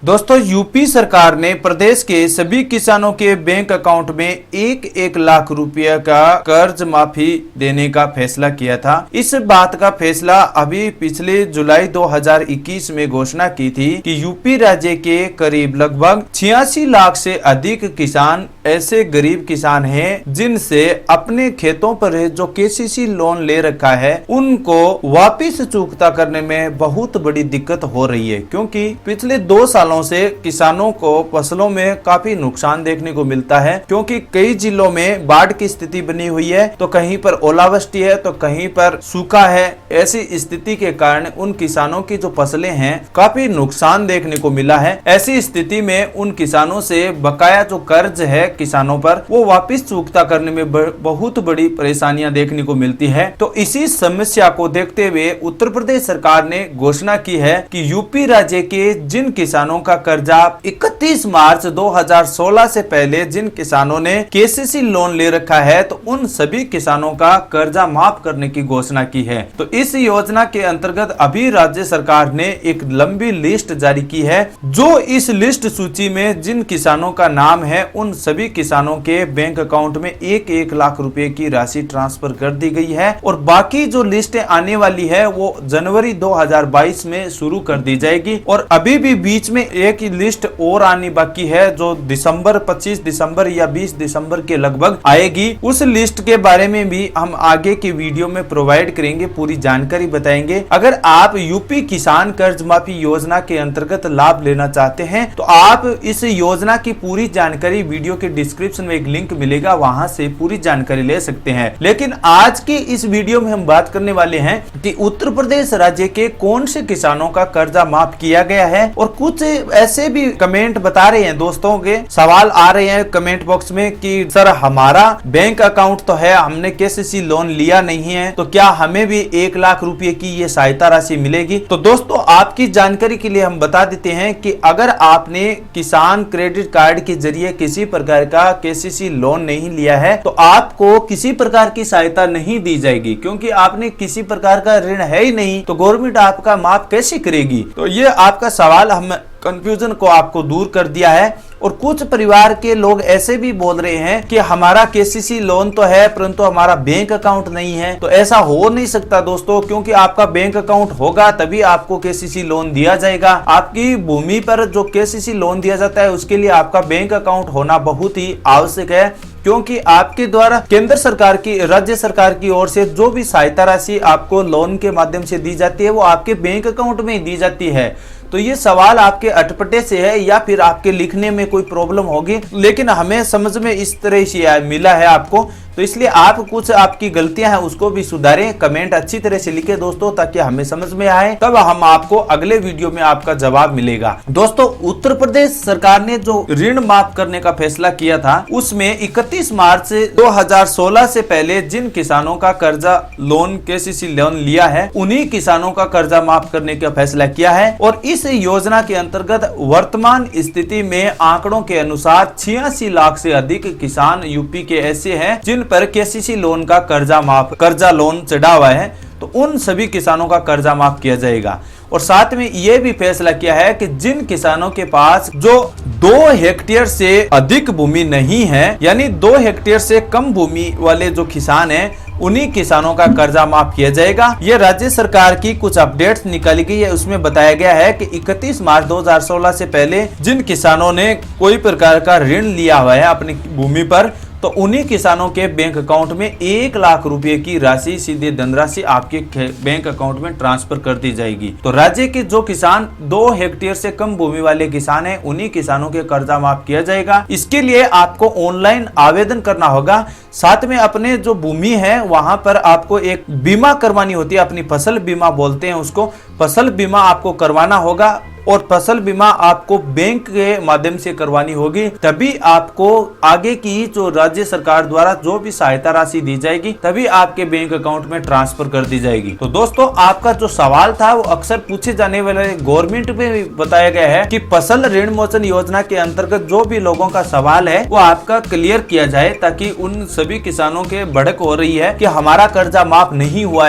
दोस्तों, यूपी सरकार ने प्रदेश के सभी किसानों के बैंक अकाउंट में 1-1 लाख रुपए का कर्ज माफी देने का फैसला किया था। इस बात का फैसला अभी पिछले जुलाई 2021 में घोषणा की थी कि यूपी राज्य के करीब लगभग 86 लाख से अधिक किसान ऐसे गरीब किसान हैं जिनसे अपने खेतों पर जो केसीसी लोन ले रखा है उनको वापिस चुकता करने में बहुत बड़ी दिक्कत हो रही है, क्योंकि पिछले 2 सालों से किसानों को फसलों में काफी नुकसान देखने को मिलता है, क्योंकि कई जिलों में बाढ़ की स्थिति बनी हुई है, तो कहीं पर ओलावृष्टि है तो कहीं पर सूखा है। ऐसी स्थिति के कारण उन किसानों की जो फसलें हैं काफी नुकसान देखने को मिला है। ऐसी स्थिति में उन किसानों से बकाया जो कर्ज है किसानों पर वो वापिस चुकता करने में बहुत बड़ी परेशानियां देखने को मिलती है। तो इसी समस्या को देखते हुए उत्तर प्रदेश सरकार ने घोषणा की है कि यूपी राज्य के जिन किसानों का कर्जा 31 मार्च 2016 से पहले जिन किसानों ने केसीसी लोन ले रखा है तो उन सभी किसानों का कर्जा माफ करने की घोषणा की है। तो इस योजना के अंतर्गत अभी राज्य सरकार ने एक लंबी लिस्ट जारी की है। जो इस लिस्ट सूची में जिन किसानों का नाम है उन सभी किसानों के बैंक अकाउंट में 1-1 लाख रुपए की राशि ट्रांसफर कर दी गई है और बाकी जो लिस्ट आने वाली है वो जनवरी 2022 में शुरू कर दी जाएगी। और अभी भी बीच में एक लिस्ट और आनी बाकी है जो 25 दिसंबर या 20 दिसंबर के लगभग आएगी। उस लिस्ट के बारे में भी हम आगे के वीडियो में प्रोवाइड करेंगे, पूरी जानकारी बताएंगे। अगर आप यूपी किसान कर्ज माफी योजना के अंतर्गत लाभ लेना चाहते हैं तो आप इस योजना की पूरी जानकारी वीडियो के डिस्क्रिप्शन में एक लिंक मिलेगा, वहां से पूरी जानकारी ले सकते हैं। लेकिन आज की इस वीडियो में हम बात करने वाले हैं कि उत्तर प्रदेश राज्य के कौन से किसानों का कर्जा माफ किया गया है। और कुछ ऐसे भी कमेंट बता रहे हैं, दोस्तों के सवाल आ रहे हैं कमेंट बॉक्स में कि सर हमारा बैंक अकाउंट तो है, हमने केसीसी लोन लिया नहीं है, तो क्या हमें भी 1 लाख रुपए की ये सहायता राशि मिलेगी। तो दोस्तों, आपकी जानकारी के लिए हम बता देते हैं कि अगर आपने किसान क्रेडिट कार्ड के जरिए किसी प्रकार का केसीसी लोन नहीं लिया है तो आपको किसी प्रकार की सहायता नहीं दी जाएगी, क्योंकि आपने किसी प्रकार का ऋण है ही नहीं, तो गवर्नमेंट आपका माफ कैसे करेगी। तो ये आपका सवाल हम कंफ्यूजन को आपको दूर कर दिया है। और कुछ परिवार के लोग ऐसे भी बोल रहे हैं कि हमारा केसीसी लोन तो है परंतु हमारा बैंक अकाउंट नहीं है। तो ऐसा हो नहीं सकता दोस्तों, क्योंकि आपका बैंक अकाउंट होगा तभी आपको केसीसी लोन दिया जाएगा। आपकी भूमि पर जो केसीसी लोन दिया जाता है उसके लिए आपका बैंक अकाउंट होना बहुत ही आवश्यक है, क्योंकि आपके द्वारा केंद्र सरकार की, राज्य सरकार की ओर से जो भी सहायता राशि आपको लोन के माध्यम से दी जाती है वो आपके बैंक अकाउंट में ही दी जाती है। तो ये सवाल आपके अटपटे से है या फिर आपके लिखने में कोई प्रॉब्लम होगी, लेकिन हमें समझ में इस तरह से मिला है आपको, तो इसलिए आप कुछ आपकी गलतियां हैं उसको भी सुधारें। कमेंट अच्छी तरह से लिखे दोस्तों, ताकि हमें समझ में आए, तब हम आपको अगले वीडियो में आपका जवाब मिलेगा। दोस्तों, उत्तर प्रदेश सरकार ने जो ऋण माफ करने का फैसला किया था उसमें 31 मार्च 2016 से पहले जिन किसानों का कर्जा लोन केसीसी लोन लिया है उन्हीं किसानों का कर्जा माफ करने का फैसला किया है। और इस योजना के अंतर्गत वर्तमान स्थिति में आंकड़ों के अनुसार 86 लाख से अधिक किसान यूपी के ऐसे हैं जिन पर केसीसी लोन का कर्जा लोन चढ़ा हुआ है, तो उन सभी किसानों का कर्जा माफ किया जाएगा। और साथ में यह भी फैसला किया है कि जिन किसानों के पास जो 2 हेक्टेयर से अधिक भूमि नहीं है, यानी 2 हेक्टेयर से कम भूमि वाले जो किसान हैं उन्हीं किसानों का कर्जा माफ किया जाएगा। ये राज्य सरकार की कुछ अपडेट्स निकाली गई है, उसमें बताया गया है कि 31 मार्च 2016 से पहले जिन किसानों ने कोई प्रकार का ऋण लिया हुआ है अपनी भूमि पर, तो उन्हीं किसानों के बैंक अकाउंट में 1 लाख रुपए की राशि सीधे धनराशि आपके बैंक अकाउंट में ट्रांसफर कर दी जाएगी। तो राज्य के जो किसान 2 हेक्टेयर से कम भूमि वाले किसान हैं उन्हीं किसानों के कर्जा माफ किया जाएगा। इसके लिए आपको ऑनलाइन आवेदन करना होगा। साथ में अपने जो भूमि है वहां पर आपको एक बीमा करवानी होती है, अपनी फसल बीमा बोलते हैं उसको, फसल बीमा आपको करवाना होगा। और फसल बीमा आपको बैंक के माध्यम से करवानी होगी, तभी आपको आगे की जो राज्य सरकार द्वारा जो भी सहायता राशि दी जाएगी तभी आपके बैंक अकाउंट में ट्रांसफर कर दी जाएगी। तो दोस्तों, आपका जो सवाल था वो अक्सर पूछे जाने वाले गवर्नमेंट में बताया गया है कि फसल ऋण मोचन योजना के अंतर्गत जो भी लोगों का सवाल है वो आपका क्लियर किया जाए, ताकि उन सभी किसानों के भड़क हो रही है कि हमारा कर्जा माफ नहीं हुआ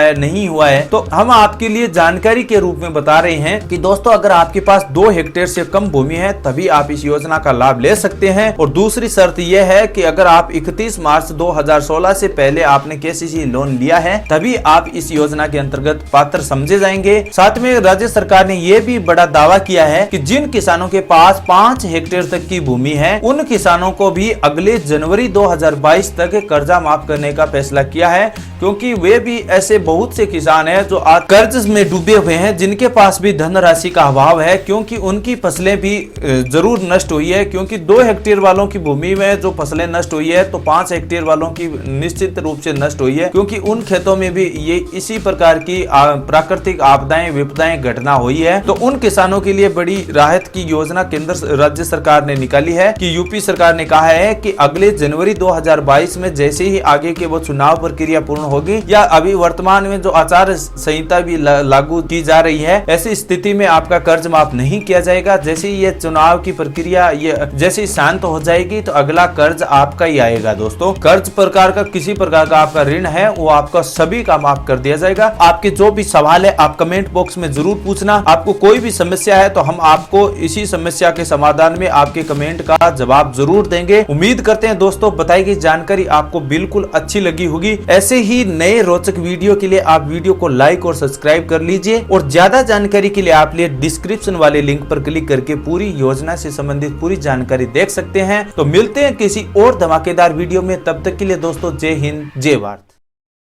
है। तो हम आपके लिए जानकारी के रूप में बता रहे हैं कि दोस्तों, अगर आपके पास 2 हेक्टेयर से कम भूमि है तभी आप इस योजना का लाभ ले सकते हैं। और दूसरी शर्त यह है कि अगर आप 31 मार्च 2016 से पहले आपने केसीसी लोन लिया है तभी आप इस योजना के अंतर्गत पात्र समझे जाएंगे। साथ में राज्य सरकार ने यह भी बड़ा दावा किया है कि जिन किसानों के पास 5 हेक्टेयर तक की भूमि है उन किसानों को भी अगले जनवरी 2022 तक कर्जा माफ करने का फैसला किया है, क्योंकि वे भी ऐसे बहुत से किसान हैं जो आज कर्ज में डूबे हुए हैं, जिनके पास भी धनराशि का अभाव है, क्योंकि उनकी फसलें भी जरूर नष्ट हुई है। क्योंकि 2 हेक्टेयर वालों की भूमि में जो फसलें नष्ट हुई है तो 5 हेक्टेयर वालों की निश्चित रूप से नष्ट हुई है, क्योंकि उन खेतों में भी ये इसी प्रकार की प्राकृतिक आपदाएं विपदाएं घटना हुई है। तो उन किसानों के लिए बड़ी राहत की योजना केंद्र राज्य सरकार ने निकाली है कि यूपी सरकार ने कहा है कि अगले जनवरी 2022 में जैसे ही आगे के वो चुनाव प्रक्रिया पूर्ण होगी या अभी वर्तमान में जो आचार संहिता भी लागू की जा रही है, ऐसी स्थिति में आपका कर्ज माफ नहीं किया जाएगा। जैसे ही ये चुनाव की प्रक्रिया ये जैसे शांत हो जाएगी तो अगला कर्ज आपका ही आएगा। दोस्तों, कर्ज प्रकार का किसी प्रकार का आपका ऋण है वो आपका सभी का माफ कर दिया जाएगा। आपके जो भी सवाल है आप कमेंट बॉक्स में जरूर पूछना। आपको कोई भी समस्या है तो हम आपको इसी समस्या के समाधान में आपके कमेंट का जवाब जरूर देंगे। उम्मीद करते हैं दोस्तों बताई गई जानकारी आपको बिल्कुल अच्छी लगी होगी। ऐसे ही नए रोचक वीडियो के लिए आप वीडियो को लाइक और सब्सक्राइब कर लीजिए और ज्यादा जानकारी के लिए आप डिस्क्रिप्शन वाले लिंक पर क्लिक करके पूरी योजना से संबंधित पूरी जानकारी देख सकते हैं। तो मिलते हैं किसी और धमाकेदार वीडियो में, तब तक के लिए दोस्तों जय हिंद जय भारत।